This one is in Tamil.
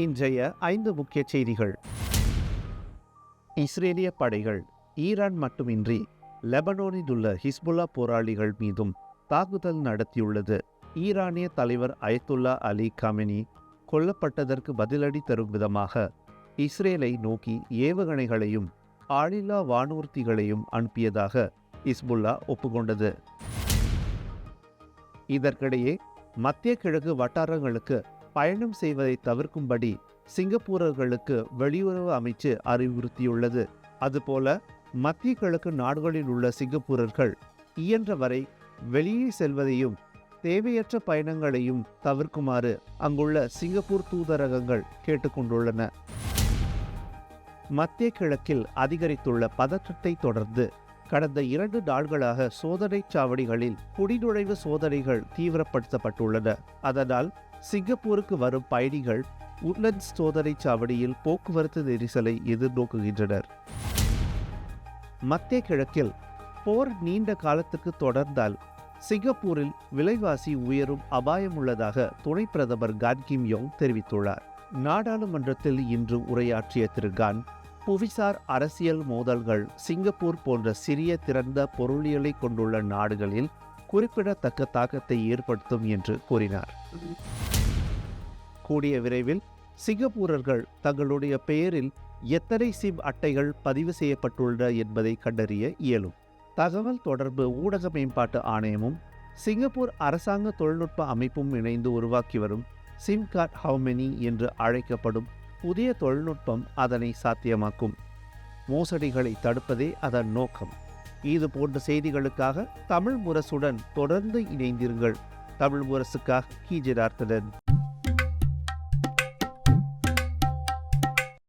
இன்றைய 5 முக்கிய செய்திகள். இஸ்ரேலிய படைகள் ஈரான் மட்டுமின்றி லெபனோனில் உள்ள ஹிஸ்புல்லா போராளிகள் மீதும் தாக்குதல் நடத்தியுள்ளது. ஈரானிய தலைவர் அயத்துல்லா அலி கமெனி கொல்லப்பட்டதற்கு பதிலடி தரும் விதமாக இஸ்ரேலை நோக்கி ஏவுகணைகளையும் ஆளில்லா வானூர்திகளையும் அனுப்பியதாக ஹிஸ்புல்லா ஒப்புக்கொண்டது. இதற்கிடையே மத்திய கிழக்கு வட்டாரங்களுக்கு பயணம் செய்வதை தவிர்க்கும்படி சிங்கப்பூரர்களுக்கு வெளியுறவு அமைச்சு அறிவுறுத்தியுள்ளது. அதுபோல மத்திய கிழக்கு நாடுகளில் உள்ள சிங்கப்பூரர்கள் இயன்றவரை வெளியே செல்வதையும் தேவையற்ற பயணங்களையும் தவிர்க்குமாறு அங்குள்ள சிங்கப்பூர் தூதரகங்கள் கேட்டுக்கொண்டுள்ளன. மத்திய கிழக்கில் அதிகரித்துள்ள பதற்றத்தை தொடர்ந்து கடந்த 2 நாட்களாக சோதனை சாவடிகளில் குடிநுழைவு சோதனைகள் தீவிரப்படுத்தப்பட்டுள்ளன. அதனால் சிங்கப்பூருக்கு வரும் பயணிகள் உட்லண்ட்ஸ் சோதனை சாவடியில் போக்குவரத்து நெரிசலை எதிர்நோக்குகின்றனர். மத்திய கிழக்கில் போர் நீண்ட காலத்துக்கு தொடர்ந்தால் சிங்கப்பூரில் விலைவாசி உயரும் அபாயம் உள்ளதாக துணை பிரதமர் கான் கிம் யோங் தெரிவித்துள்ளார். நாடாளுமன்றத்தில் இன்று உரையாற்றிய திரு கான், புவிசார் அரசியல் மோதல்கள் சிங்கப்பூர் போன்ற சிறிய திறந்த பொருளியலை கொண்டுள்ள நாடுகளில் குறிப்பிடத்தக்க தாக்கத்தை ஏற்படுத்தும் என்று கூறினார். கூடிய விரைவில் சிங்கப்பூரர்கள் தங்களுடைய பெயரில் எத்தனை சிம் அட்டைகள் பதிவு செய்யப்பட்டுள்ளன என்பதை கண்டறிய இயலும். தகவல் தொடர்பு ஊடக மேம்பாட்டு ஆணையமும் சிங்கப்பூர் அரசாங்க தொழில்நுட்ப அமைப்பும் இணைந்து உருவாக்கி வரும் சிம் கார்டு ஹவு மெனி என்று அழைக்கப்படும் புதிய தொழில்நுட்பம் அதனை சாத்தியமாக்கும். மோசடிகளை தடுப்பதே அதன் நோக்கம். இது போன்ற செய்திகளுக்காக தமிழ் முரசுடன் தொடர்ந்து இணைந்திருங்கள். தமிழ் முரசுக்காக கி. ஜெனார்த்தனன்.